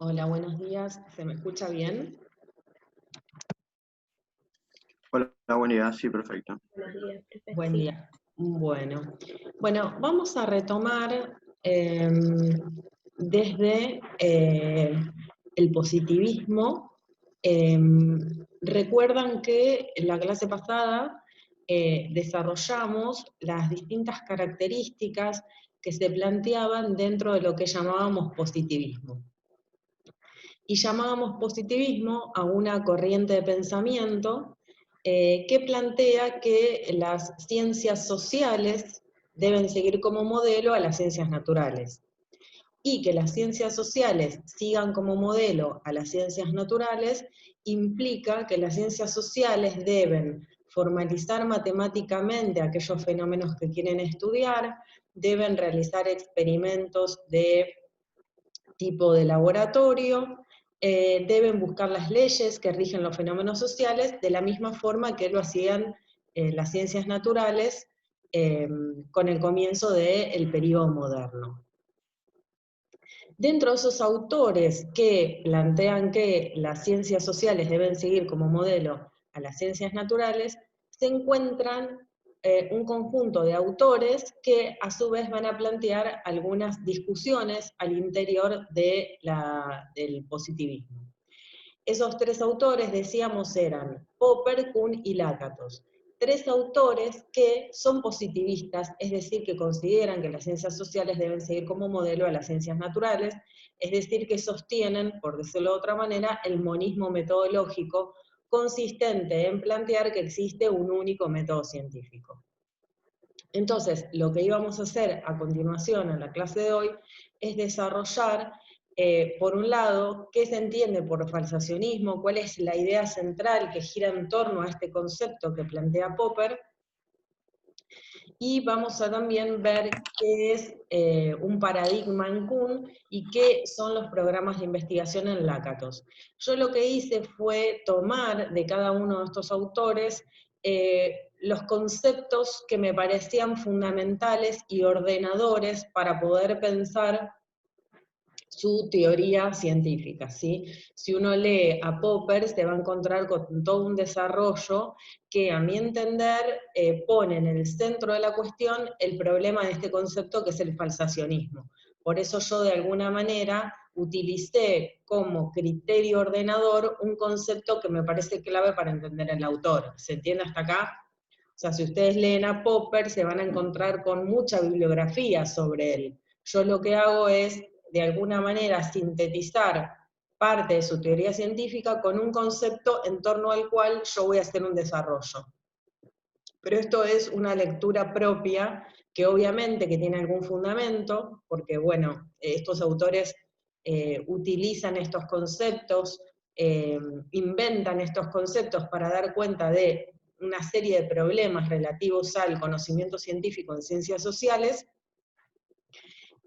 Hola, buenos días. ¿Se me escucha bien? Hola, buen día, sí, perfecto. Buenos días, profe. Buen Sí. día. Bueno, vamos a retomar desde el positivismo. Recuerdan que en la clase pasada desarrollamos las distintas características que se planteaban dentro de lo que llamábamos positivismo. Y llamábamos positivismo a una corriente de pensamiento que plantea que las ciencias sociales deben seguir como modelo a las ciencias naturales, y que las ciencias sociales sigan como modelo a las ciencias naturales implica que las ciencias sociales deben formalizar matemáticamente aquellos fenómenos que quieren estudiar, deben realizar experimentos de tipo de laboratorio, deben buscar las leyes que rigen los fenómenos sociales de la misma forma que lo hacían las ciencias naturales con el comienzo del periodo moderno. Dentro de esos autores que plantean que las ciencias sociales deben seguir como modelo a las ciencias naturales, se encuentran un conjunto de autores que a su vez van a plantear algunas discusiones al interior del positivismo. Esos tres autores, decíamos, eran Popper, Kuhn y Lakatos. Tres autores que son positivistas, es decir, que consideran que las ciencias sociales deben seguir como modelo a las ciencias naturales, es decir, que sostienen, por decirlo de otra manera, el monismo metodológico consistente en plantear que existe un único método científico. Entonces, lo que íbamos a hacer a continuación en la clase de hoy es desarrollar, por un lado, qué se entiende por falsacionismo, cuál es la idea central que gira en torno a este concepto que plantea Popper, y vamos a también ver qué es un paradigma en Kuhn y qué son los programas de investigación en Lakatos. Yo lo que hice fue tomar de cada uno de estos autores los conceptos que me parecían fundamentales y ordenadores para poder pensar su teoría científica, ¿sí? Si uno lee a Popper, se va a encontrar con todo un desarrollo que, a mi entender, pone en el centro de la cuestión el problema de este concepto que es el falsacionismo. Por eso yo, de alguna manera, utilicé como criterio ordenador un concepto que me parece clave para entender al autor. ¿Se entiende hasta acá? O sea, si ustedes leen a Popper, se van a encontrar con mucha bibliografía sobre él. Yo lo que hago es, de alguna manera, sintetizar parte de su teoría científica con un concepto en torno al cual yo voy a hacer un desarrollo. Pero esto es una lectura propia, que obviamente que tiene algún fundamento, porque bueno, estos autores utilizan estos conceptos, inventan estos conceptos para dar cuenta de una serie de problemas relativos al conocimiento científico en ciencias sociales,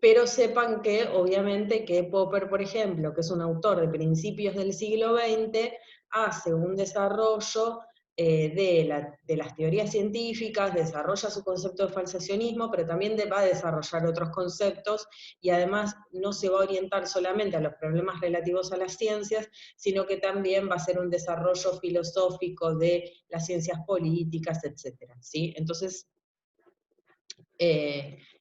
pero sepan que, obviamente, que Popper, por ejemplo, que es un autor de principios del siglo XX, hace un desarrollo de las teorías científicas, desarrolla su concepto de falsacionismo, pero también va a desarrollar otros conceptos, y además no se va a orientar solamente a los problemas relativos a las ciencias, sino que también va a hacer un desarrollo filosófico de las ciencias políticas, etc. ¿Sí? Entonces,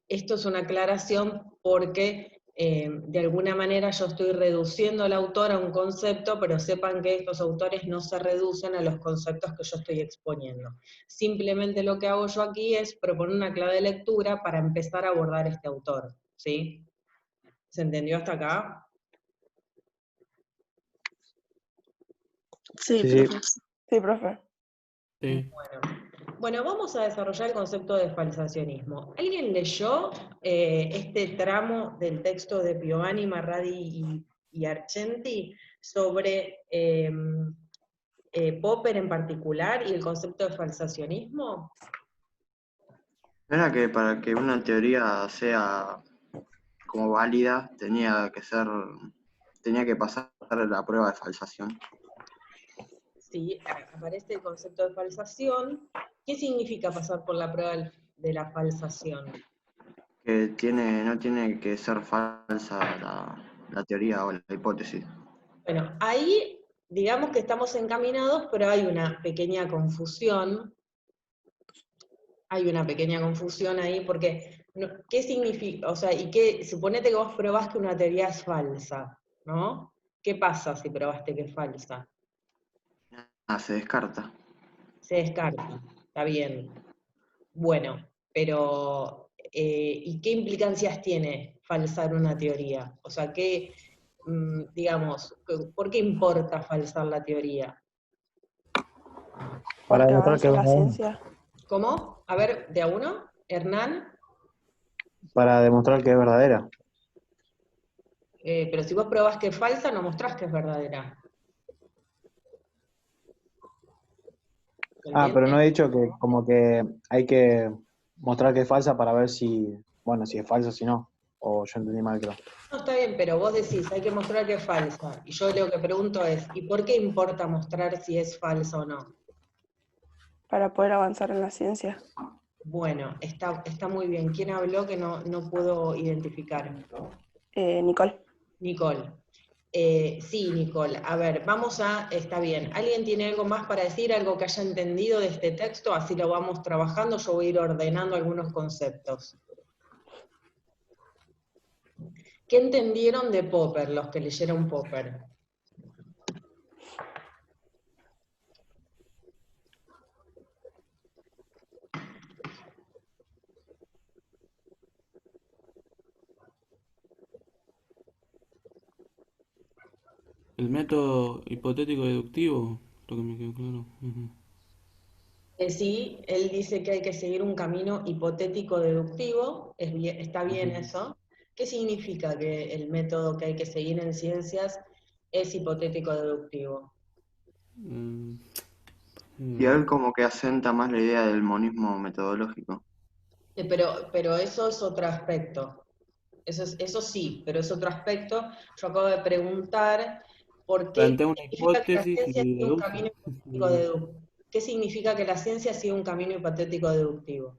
esto es una aclaración porque de alguna manera yo estoy reduciendo al autor a un concepto, pero sepan que estos autores no se reducen a los conceptos que yo estoy exponiendo. Simplemente lo que hago yo aquí es proponer una clave de lectura para empezar a abordar este autor, ¿sí? ¿Se entendió hasta acá? Sí, Sí, profe. Sí, profe. sí. Bueno, vamos a desarrollar el concepto de falsacionismo. ¿Alguien leyó este tramo del texto de Piovani, Marradi y Argenti sobre Popper en particular y el concepto de falsacionismo? Era que para que una teoría sea como válida tenía que pasar la prueba de falsación. Sí, aparece el concepto de falsación. ¿Qué significa pasar por la prueba de la falsación? Que no tiene que ser falsa la teoría o la hipótesis. Bueno, ahí digamos que estamos encaminados, pero hay una pequeña confusión. Hay una pequeña confusión ahí, porque, ¿qué significa? O sea, suponete que vos probás que una teoría es falsa, ¿no? ¿Qué pasa si probaste que es falsa? Ah, se descarta. Se descarta, está bien. Bueno, pero, ¿y qué implicancias tiene falsar una teoría? O sea, digamos, ¿por qué importa falsar la teoría? Para Porque demostrar que avanza es la verdadero. ciencia. ¿Cómo? A ver, ¿de a uno? ¿Hernán? Para demostrar que es verdadera. Pero si vos probás que es falsa, no mostrás que es verdadera. ¿Se Ah, pero no entiende? he dicho que como que hay que mostrar que es falsa para ver si, bueno, si es falsa o si no. O yo entendí mal, creo. No, está bien, pero vos decís, hay que mostrar que es falsa. Y yo lo que pregunto es, ¿y por qué importa mostrar si es falsa o no? Para poder avanzar en la ciencia. Bueno, está muy bien. ¿Quién habló que no puedo identificar? Nicole. Nicole. Sí, Nicole. A ver, está bien. ¿Alguien tiene algo más para decir, algo que haya entendido de este texto? Así lo vamos trabajando, yo voy a ir ordenando algunos conceptos. ¿Qué entendieron de Popper, los que leyeron Popper? El método hipotético deductivo, lo que me quedó claro. Ujú. Sí, él dice que hay que seguir un camino hipotético deductivo, está bien Ujú. eso. ¿Qué significa que el método que hay que seguir en ciencias es hipotético deductivo? Mm, Y él como que asenta más la idea del monismo metodológico. Pero eso es otro aspecto. Eso sí, pero es otro aspecto. Yo acabo de preguntar por qué Plantea una significa que la hipótesis ciencia y sigue un deduce. camino hipotético deductivo. ¿Qué significa que la ciencia sigue un camino hipotético deductivo?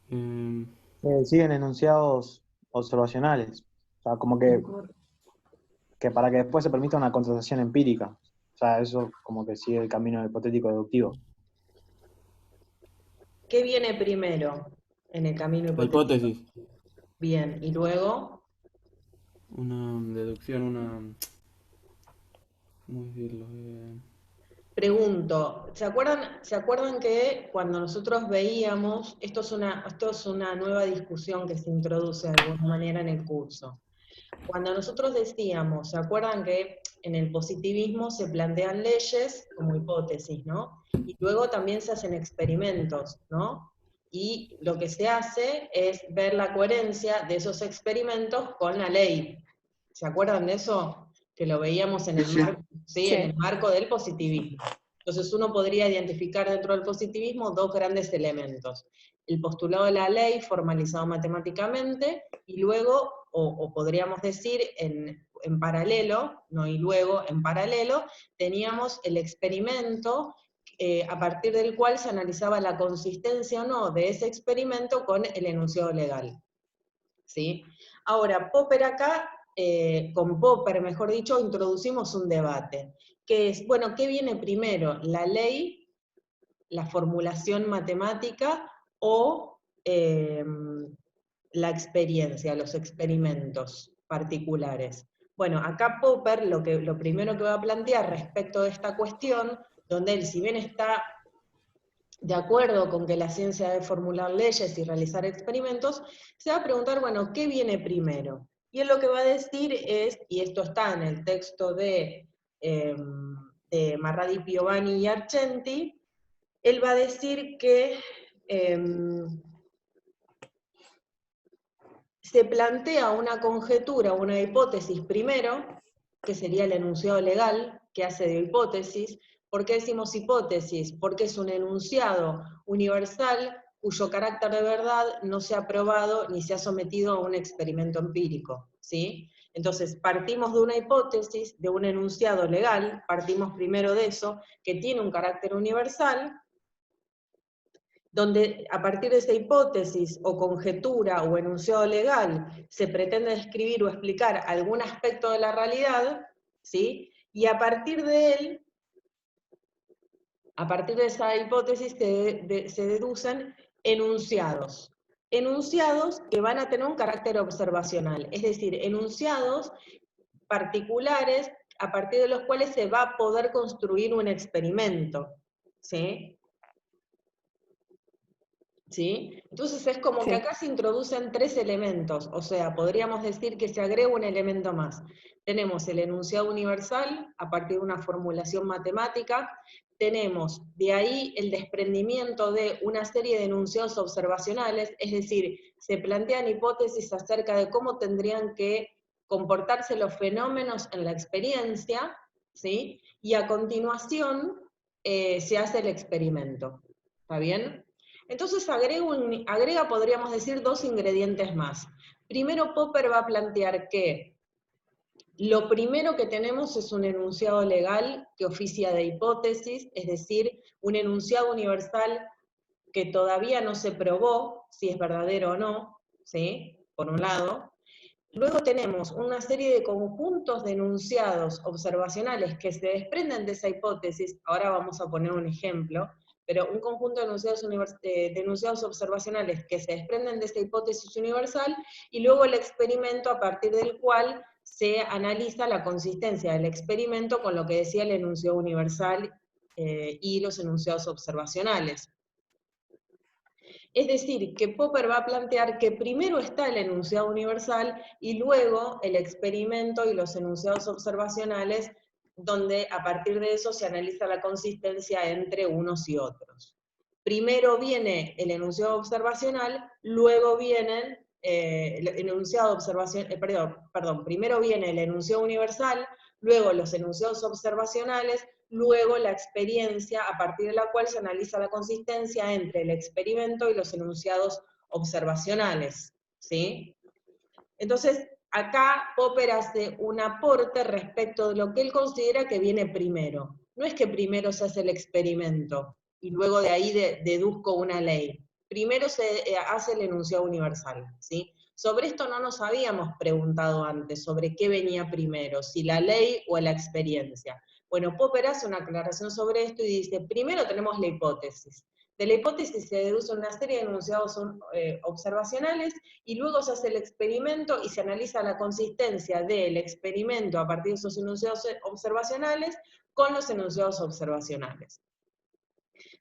Eh, Siguen enunciados observacionales. O sea, como que para que después se permita una constatación empírica. O sea, eso como que sigue el camino hipotético deductivo. ¿Qué viene primero en el camino la hipotético? hipótesis, Bien, y luego, una deducción, ¿cómo decirlo? pregunto, ¿se acuerdan que cuando nosotros veíamos, esto es una nueva discusión que se introduce de alguna manera en el curso? Cuando nosotros decíamos, ¿se acuerdan que en el positivismo se plantean leyes como hipótesis, ¿no? Y luego también se hacen experimentos, ¿no? Y lo que se hace es ver la coherencia de esos experimentos con la ley. ¿Se acuerdan de eso? Que lo veíamos en Sí, el sí. marco, ¿sí? En el marco del positivismo. Entonces uno podría identificar dentro del positivismo dos grandes elementos. El postulado de la ley formalizado matemáticamente y luego, o podríamos decir en paralelo, no y luego, en paralelo, teníamos el experimento a partir del cual se analizaba la consistencia o no de ese experimento con el enunciado legal. ¿Sí? Ahora, Popper acá, con Popper, mejor dicho, introducimos un debate, que es, bueno, ¿qué viene primero? ¿La ley, la formulación matemática o la experiencia, los experimentos particulares? Bueno, acá Popper lo primero que va a plantear respecto de esta cuestión, donde él, si bien está de acuerdo con que la ciencia debe formular leyes y realizar experimentos, se va a preguntar, bueno, ¿qué viene primero? Y él lo que va a decir es, y esto está en el texto de Marradi, Piovani y Argenti, él va a decir que se plantea una conjetura, una hipótesis primero, que sería el enunciado legal, que hace de hipótesis. ¿Por qué decimos hipótesis? Porque es un enunciado universal cuyo carácter de verdad no se ha probado ni se ha sometido a un experimento empírico, ¿sí? Entonces, partimos de una hipótesis, de un enunciado legal, partimos primero de eso, que tiene un carácter universal, donde a partir de esa hipótesis o conjetura o enunciado legal se pretende describir o explicar algún aspecto de la realidad, ¿sí? Y a partir de él, a partir de esa hipótesis se deducen enunciados. Enunciados que van a tener un carácter observacional, es decir, enunciados particulares a partir de los cuales se va a poder construir un experimento, ¿sí? ¿Sí? Entonces es como que Sí. acá se introducen 3 elementos, o sea, podríamos decir que se agrega un elemento más. Tenemos el enunciado universal a partir de una formulación matemática, tenemos de ahí el desprendimiento de una serie de enunciados observacionales, es decir, se plantean hipótesis acerca de cómo tendrían que comportarse los fenómenos en la experiencia, ¿sí? Y a continuación se hace el experimento, ¿está bien? Entonces agrega, podríamos decir, 2 ingredientes más. Primero, Popper va a plantear que lo primero que tenemos es un enunciado legal que oficia de hipótesis, es decir, un enunciado universal que todavía no se probó si es verdadero o no, ¿sí? Por un lado. Luego tenemos una serie de conjuntos de enunciados observacionales que se desprenden de esa hipótesis, ahora vamos a poner un ejemplo, pero un conjunto de enunciados observacionales que se desprenden de esta hipótesis universal, y luego el experimento a partir del cual se analiza la consistencia del experimento con lo que decía el enunciado universal y los enunciados observacionales. Es decir, que Popper va a plantear que primero está el enunciado universal y luego el experimento y los enunciados observacionales, donde a partir de eso se analiza la consistencia entre unos y otros. Primero viene el enunciado observacional, luego viene el enunciado primero viene el enunciado universal, luego los enunciados observacionales, luego la experiencia a partir de la cual se analiza la consistencia entre el experimento y los enunciados observacionales, ¿sí? Entonces, acá Popper hace un aporte respecto de lo que él considera que viene primero. No es que primero se hace el experimento y luego de ahí deduzco una ley. Primero se hace el enunciado universal, ¿sí? Sobre esto no nos habíamos preguntado antes, sobre qué venía primero, si la ley o la experiencia. Bueno, Popper hace una aclaración sobre esto y dice, primero tenemos la hipótesis. De la hipótesis se deduce una serie de enunciados observacionales y luego se hace el experimento y se analiza la consistencia del experimento a partir de esos enunciados observacionales con los enunciados observacionales.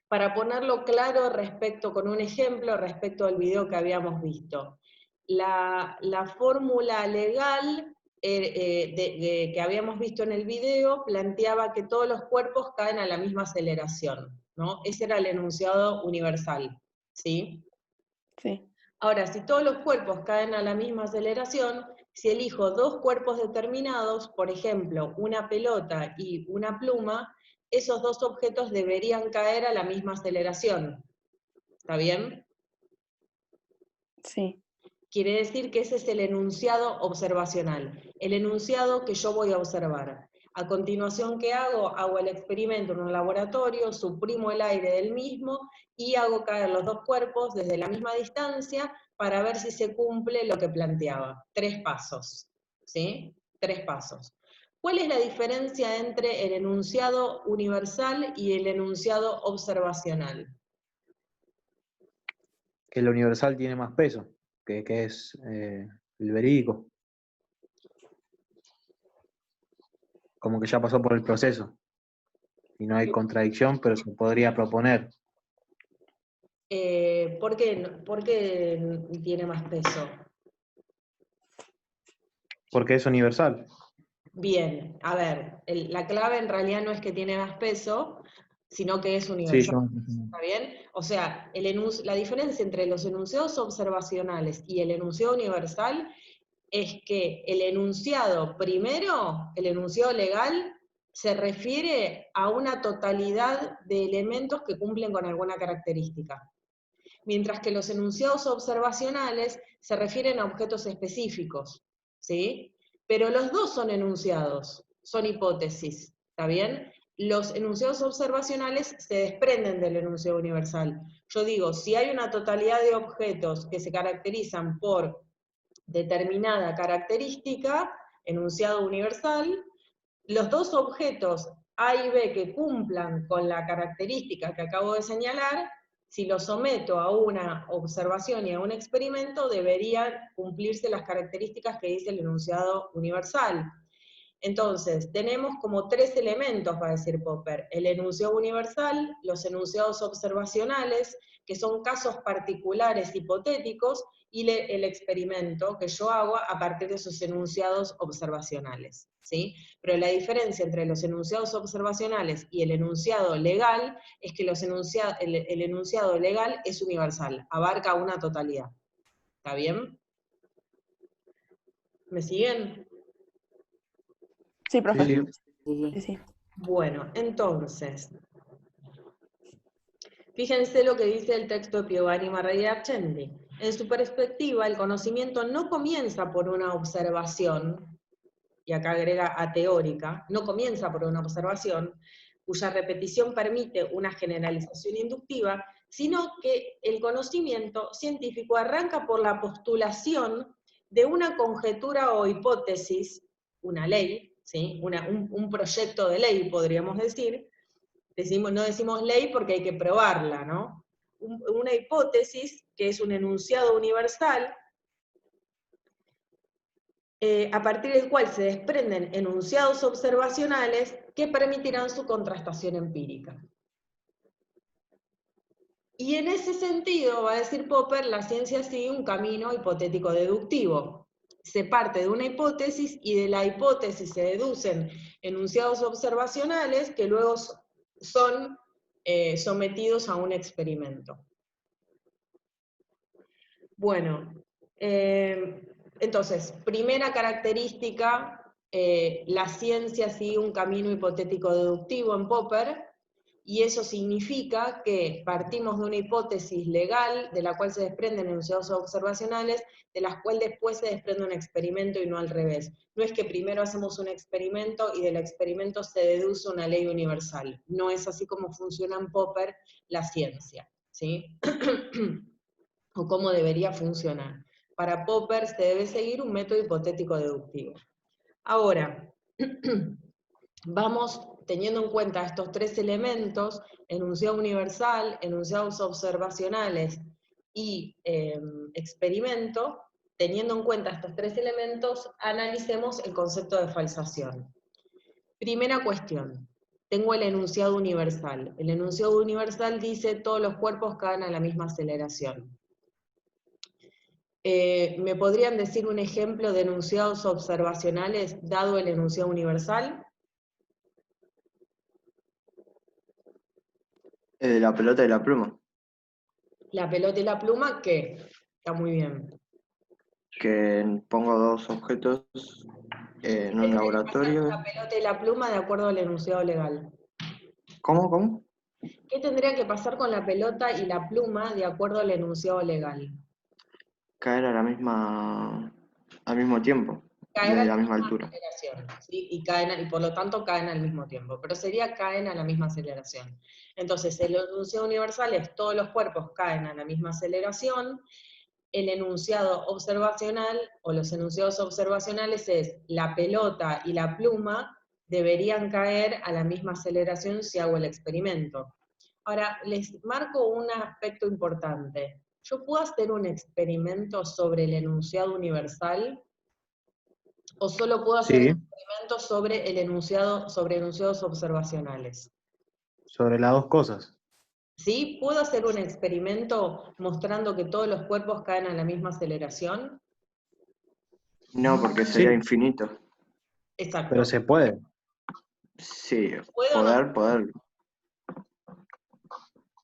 Para ponerlo claro con un ejemplo respecto al video que habíamos visto, la fórmula legal que habíamos visto en el video planteaba que todos los cuerpos caen a la misma aceleración, ¿no? Ese era el enunciado universal, ¿sí? Sí. Ahora, si todos los cuerpos caen a la misma aceleración, si elijo 2 cuerpos determinados, por ejemplo, una pelota y una pluma, esos 2 objetos deberían caer a la misma aceleración. ¿Está bien? Sí. Quiere decir que ese es el enunciado observacional, el enunciado que yo voy a observar. A continuación, ¿qué hago? Hago el experimento en un laboratorio, suprimo el aire del mismo y hago caer los 2 cuerpos desde la misma distancia para ver si se cumple lo que planteaba. 3 pasos, ¿sí? 3 pasos. ¿Cuál es la diferencia entre el enunciado universal y el enunciado observacional? Que el universal tiene más peso, que es el verídico. Como que ya pasó por el proceso. Y no hay contradicción, pero se podría proponer. ¿Por qué tiene más peso? Porque es universal. Bien, a ver, la clave en realidad no es que tiene más peso, sino que es Sí, universal. ¿Está bien? O sea, la diferencia entre los enunciados observacionales y el enunciado universal es que el enunciado primero, el enunciado legal, se refiere a una totalidad de elementos que cumplen con alguna característica. Mientras que los enunciados observacionales se refieren a objetos específicos, ¿sí? Pero los dos son enunciados, son hipótesis, ¿está bien? los enunciados observacionales se desprenden del enunciado universal. Yo digo, si hay una totalidad de objetos que se caracterizan por determinada característica, enunciado universal, los dos objetos A y B que cumplan con la característica que acabo de señalar, si los someto a una observación y a un experimento, deberían cumplirse las características que dice el enunciado universal. Entonces, tenemos como tres elementos, va a decir Popper: el enunciado universal, los enunciados observacionales, que son casos particulares hipotéticos, y el experimento que yo hago a partir de esos enunciados observacionales, ¿sí? Pero la diferencia entre los enunciados observacionales y el enunciado legal es que el enunciado legal es universal, abarca una totalidad. ¿Está bien? ¿Me siguen? Sí, profe. Sí. Sí, sí. Bueno, entonces, fíjense lo que dice el texto de Piovani Marrari Arcendi. En su perspectiva, el conocimiento no comienza por una observación, y acá agrega ateórica, no comienza por una observación, cuya repetición permite una generalización inductiva, sino que el conocimiento científico arranca por la postulación de una conjetura o hipótesis, una ley, ¿sí? un proyecto de ley, podríamos decir. No decimos ley porque hay que probarla, ¿no? Una hipótesis, que es un enunciado universal, a partir del cual se desprenden enunciados observacionales que permitirán su contrastación empírica. Y en ese sentido, va a decir Popper, la ciencia sigue un camino hipotético deductivo. Se parte de una hipótesis y de la hipótesis se deducen enunciados observacionales que luego son sometidos a un experimento. Bueno, entonces, primera característica, la ciencia sigue un camino hipotético deductivo en Popper, y eso significa que partimos de una hipótesis legal de la cual se desprenden enunciados observacionales, de las cuales después se desprende un experimento y no al revés. No es que primero hacemos un experimento y del experimento se deduce una ley universal. No es así como funciona en Popper la ciencia, ¿sí? O cómo debería funcionar. Para Popper se debe seguir un método hipotético deductivo. Ahora, vamos teniendo en cuenta estos tres elementos: enunciado universal, enunciados observacionales y experimento. Teniendo en cuenta estos tres elementos, analicemos el concepto de falsación. Primera cuestión. Tengo el enunciado universal. El enunciado universal dice: todos los cuerpos caen a la misma aceleración. ¿Me podrían decir un ejemplo de enunciados observacionales dado el enunciado universal? La pelota y la pluma. La pelota y la pluma, ¿qué? Está muy bien. Que pongo dos objetos en un laboratorio. La pelota y la pluma de acuerdo al enunciado legal. ¿Cómo? ¿Qué tendría que pasar con la pelota y la pluma de acuerdo al enunciado legal? Caer a la misma, al mismo tiempo, Caer a desde la la misma misma altura. aceleración, ¿sí? Y por lo tanto caen al mismo tiempo, pero sería caen a la misma aceleración. Entonces, el enunciado universal es: todos los cuerpos caen a la misma aceleración. El enunciado observacional, o los enunciados observacionales, es: la pelota y la pluma deberían caer a la misma aceleración si hago el experimento. Ahora, les marco un aspecto importante. ¿Yo puedo hacer un experimento sobre el enunciado universal? ¿O solo puedo hacer Sí, experimentos sobre enunciados observacionales? sobre las dos cosas. ¿Sí? ¿Puedo hacer un experimento mostrando que todos los cuerpos caen a la misma aceleración? No, porque sería Sí, infinito. Exacto. pero se puede. Sí, ¿Puedo o no? poder.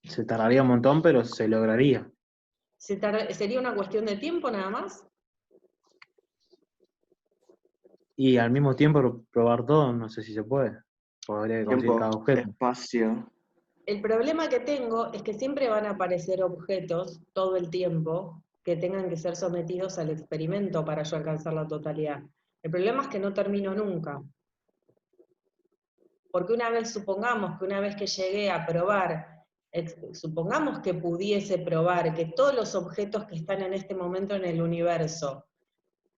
Se tardaría un montón, pero se lograría. ¿Sería una cuestión de tiempo nada más? Y al mismo tiempo probar todo, no sé si se puede. Habría que conseguir Tiempo, cada objeto. espacio. El problema que tengo es que siempre van a aparecer objetos todo el tiempo que tengan que ser sometidos al experimento para yo alcanzar la totalidad. El problema es que no termino nunca. Porque supongamos que una vez que llegué a probar, supongamos que pudiese probar que todos los objetos que están en este momento en el universo,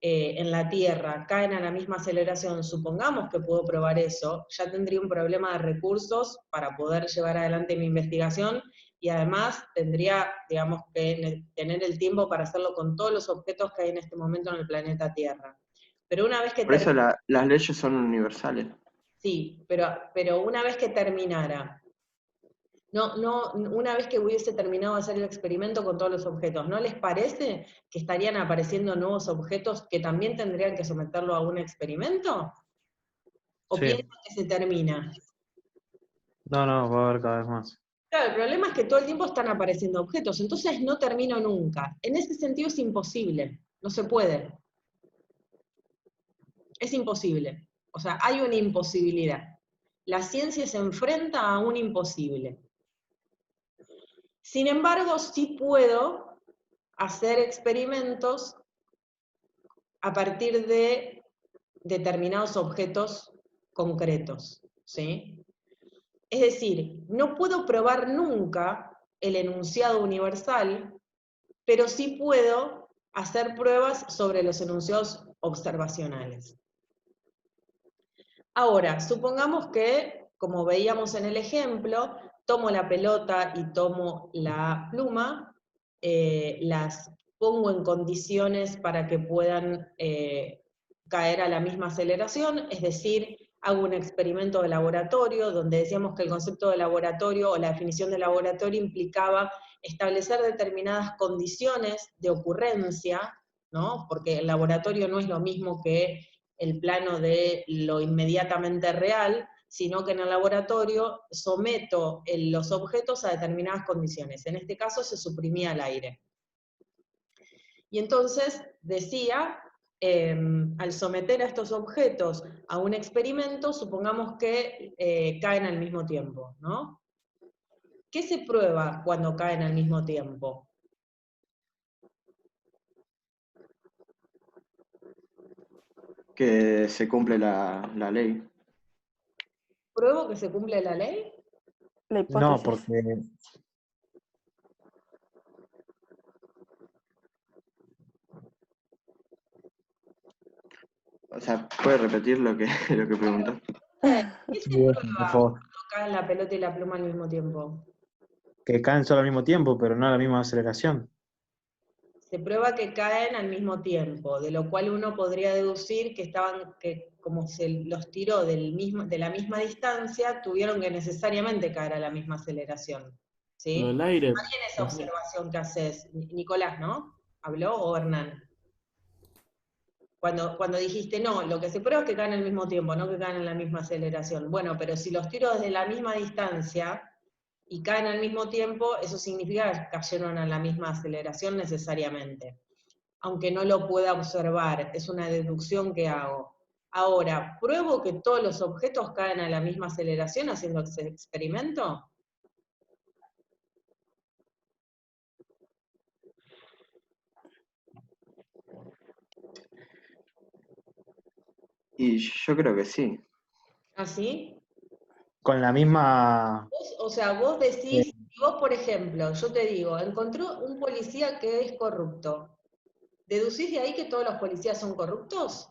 en la Tierra, caen a la misma aceleración, supongamos que puedo probar eso, ya tendría un problema de recursos para poder llevar adelante mi investigación, y además tendría, digamos, que tener el tiempo para hacerlo con todos los objetos que hay en este momento en el planeta Tierra. Pero una vez que Por eso las leyes son universales. Sí, pero una vez que terminara, una vez que hubiese terminado de hacer el experimento con todos los objetos, ¿no les parece que estarían apareciendo nuevos objetos que también tendrían que someterlo a un experimento? ¿O Sí. piensan que se termina? No, va a haber cada vez más. Claro, el problema es que todo el tiempo están apareciendo objetos, entonces no termino nunca. En ese sentido es imposible, no se puede. Es imposible. O sea, hay una imposibilidad. La ciencia se enfrenta a un imposible. Sin embargo, sí puedo hacer experimentos a partir de determinados objetos concretos, ¿sí? Es decir, no puedo probar nunca el enunciado universal, pero sí puedo hacer pruebas sobre los enunciados observacionales. Ahora, supongamos que, como veíamos en el ejemplo, tomo la pelota y tomo la pluma, las pongo en condiciones para que puedan caer a la misma aceleración, es decir, hago un experimento de laboratorio, donde decíamos que el concepto de laboratorio o la definición de laboratorio implicaba establecer determinadas condiciones de ocurrencia, ¿no? Porque el laboratorio no es lo mismo que el plano de lo inmediatamente real, sino que en el laboratorio someto los objetos a determinadas condiciones. En este caso se suprimía el aire. Y entonces decía, al someter a estos objetos a un experimento, supongamos que caen al mismo tiempo, ¿no? ¿Qué se prueba cuando caen al mismo tiempo? Que se cumple la ley. ¿Pruebo que se cumple la ley? La No, hipótesis. porque O sea, ¿puede repetir lo que, lo que preguntó? ¿Qué se sí, prueba por cuando favor, caen la pelota y la pluma al mismo tiempo? que caen solo al mismo tiempo, pero no a la misma aceleración. Se prueba que caen al mismo tiempo, de lo cual uno podría deducir que como se los tiró de la misma distancia, tuvieron que necesariamente caer a la misma aceleración. ¿Sí? Lo del aire. Está bien esa observación que haces, Nicolás, ¿no? ¿Habló o Hernán? Cuando dijiste, no, lo que se prueba es que caen al mismo tiempo, no que caen en la misma aceleración. Bueno, pero si los tiro desde la misma distancia y caen al mismo tiempo, eso significa que cayeron a la misma aceleración necesariamente. Aunque no lo pueda observar, es una deducción que hago. Ahora, ¿pruebo que todos los objetos caen a la misma aceleración haciendo ese experimento? Y yo creo que sí. ¿Así? Con la misma... O sea, vos decís, si vos, por ejemplo, yo te digo, encontró un policía que es corrupto, ¿deducís de ahí que todos los policías son corruptos?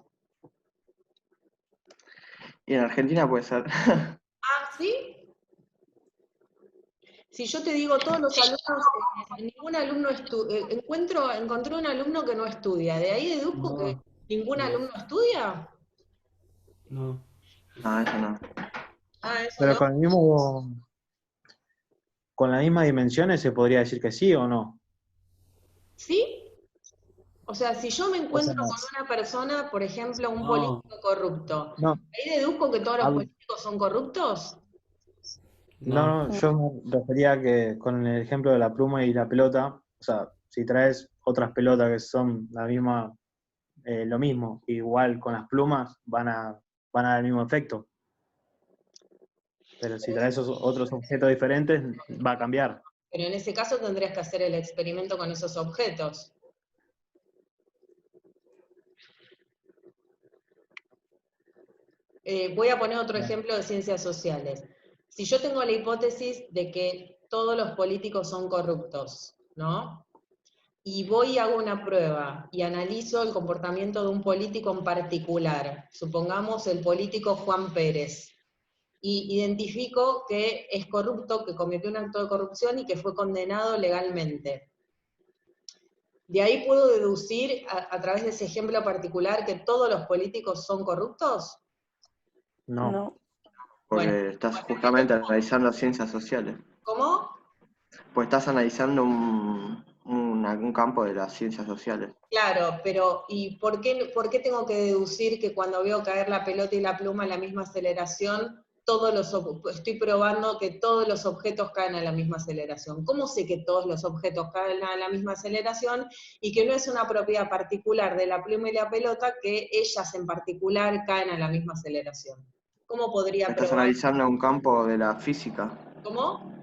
Y en Argentina puede ser. Ah, ¿sí? Si yo te digo todos los alumnos, ningún alumno encontré un alumno que no estudia, ¿de ahí deduzco que No, ningún no, alumno estudia? no. No, eso no. Ah, eso Pero no. con las mismas dimensiones se podría decir que sí o no. ¿Sí? O sea, si yo me O sea, encuentro con una persona, por ejemplo, un No, político corrupto, no, ¿ahí deduzco que todos los hablo- políticos son corruptos? no. no, yo me refería a que con el ejemplo de la pluma y la pelota, o sea, si traes otras pelotas que son la misma, lo mismo, igual con las plumas van a dar el mismo efecto. Pero si traes otros objetos diferentes, va a cambiar. Pero en ese caso tendrías que hacer el experimento con esos objetos. Voy a poner otro Bien. ejemplo de ciencias sociales. Si yo tengo la hipótesis de que todos los políticos son corruptos, ¿no? Y voy y hago una prueba y analizo el comportamiento de un político en particular, supongamos el político Juan Pérez, y identifico que es corrupto, que cometió un acto de corrupción y que fue condenado legalmente. ¿De ahí puedo deducir, a través de ese ejemplo particular, que todos los políticos son corruptos? No. No. Porque Bueno, estás justamente analizando ciencias sociales. ¿cómo? Pues estás analizando un campo de las ciencias sociales. Claro, pero ¿y por qué tengo que deducir que cuando veo caer la pelota y la pluma a la misma aceleración, estoy probando que todos los objetos caen a la misma aceleración? ¿Cómo sé que todos los objetos caen a la misma aceleración y que no es una propiedad particular de la pluma y la pelota que ellas en particular caen a la misma aceleración? ¿Cómo podría Estás probar? analizando un campo de la física. ¿Cómo?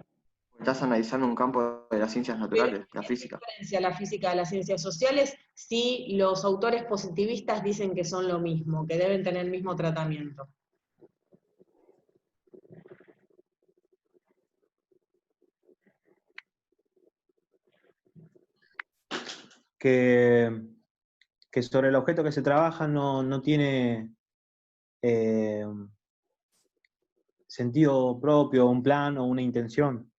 Estás analizando un campo de las ciencias Pero, naturales, la ¿qué física. diferencia la física de las ciencias sociales si los autores positivistas dicen que son lo mismo, que deben tener el mismo tratamiento? Que sobre el objeto que se trabaja no tiene sentido propio, un plan o una intención.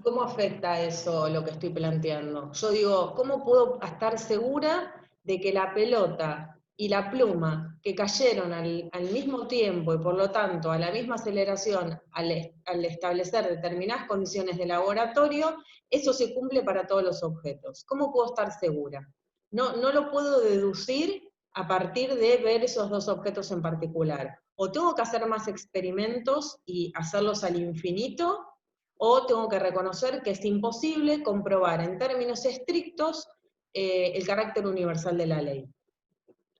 ¿Cómo afecta eso lo que estoy planteando? Yo digo, ¿cómo puedo estar segura de que la pelota y la pluma que cayeron al mismo tiempo y por lo tanto a la misma aceleración al establecer determinadas condiciones de laboratorio, eso se cumple para todos los objetos? ¿Cómo puedo estar segura? No lo puedo deducir a partir de ver esos dos objetos en particular. O tengo que hacer más experimentos y hacerlos al infinito, o tengo que reconocer que es imposible comprobar en términos estrictos el carácter universal de la ley.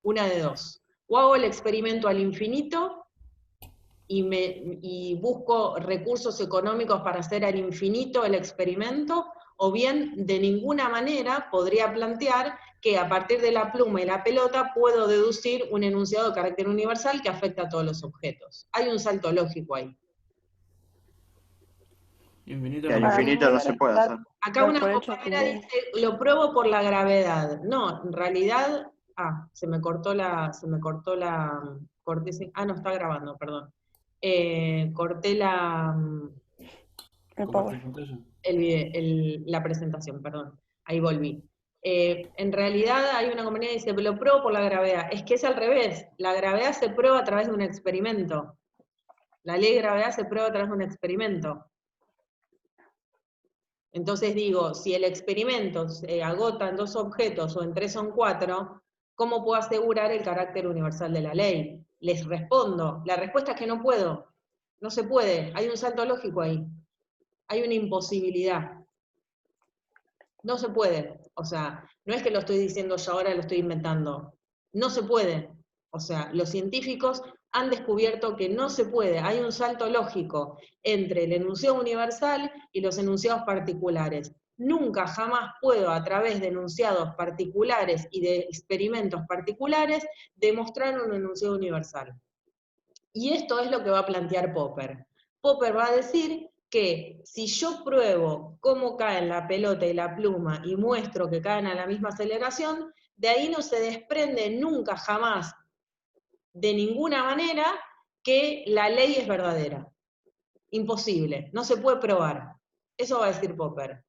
Una de dos. O hago el experimento al infinito y busco recursos económicos para hacer al infinito el experimento, o bien de ninguna manera podría plantear que a partir de la pluma y la pelota puedo deducir un enunciado de carácter universal que afecta a todos los objetos. Hay un salto lógico ahí. Infinito Que al no Para puede mí infinito no es se puede hacer. Acá dar una por hecho compañera que dice, lo pruebo por la gravedad. No, en realidad, se me cortó no, está grabando, perdón. Corté el compartir power. pantalla. la presentación, perdón. Ahí volví. En realidad hay una compañera que dice, lo pruebo por la gravedad. Es que es al revés. La gravedad se prueba a través de un experimento. La ley de gravedad se prueba a través de un experimento. Entonces digo, si el experimento se agota en 2 objetos o en 3 o en 4, ¿cómo puedo asegurar el carácter universal de la ley? Les respondo, la respuesta es que no puedo. No se puede, hay un salto lógico ahí. Hay una imposibilidad. No se puede. O sea, no es que lo estoy diciendo yo ahora, lo estoy inventando. No se puede. O sea, los científicos han descubierto que no se puede. Hay un salto lógico entre el enunciado universal y los enunciados particulares. Nunca, jamás puedo, a través de enunciados particulares y de experimentos particulares, demostrar un enunciado universal. Y esto es lo que va a plantear Popper. Popper va a decir que si yo pruebo cómo caen la pelota y la pluma y muestro que caen a la misma aceleración, de ahí no se desprende nunca, jamás, de ninguna manera, que la ley es verdadera. Imposible, no se puede probar. Eso va a decir Popper.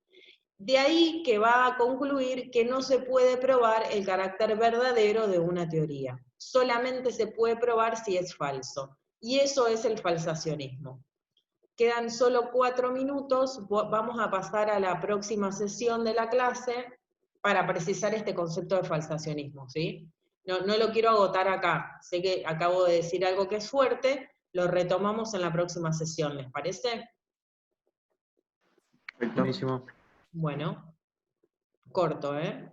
De ahí que va a concluir que no se puede probar el carácter verdadero de una teoría. Solamente se puede probar si es falso. Y eso es el falsacionismo. Quedan solo 4 minutos, vamos a pasar a la próxima sesión de la clase para precisar este concepto de falsacionismo, ¿sí? No lo quiero agotar acá, sé que acabo de decir algo que es fuerte, lo retomamos en la próxima sesión, ¿les parece? Perfecto. Buenísimo. Bueno, corto, ¿eh?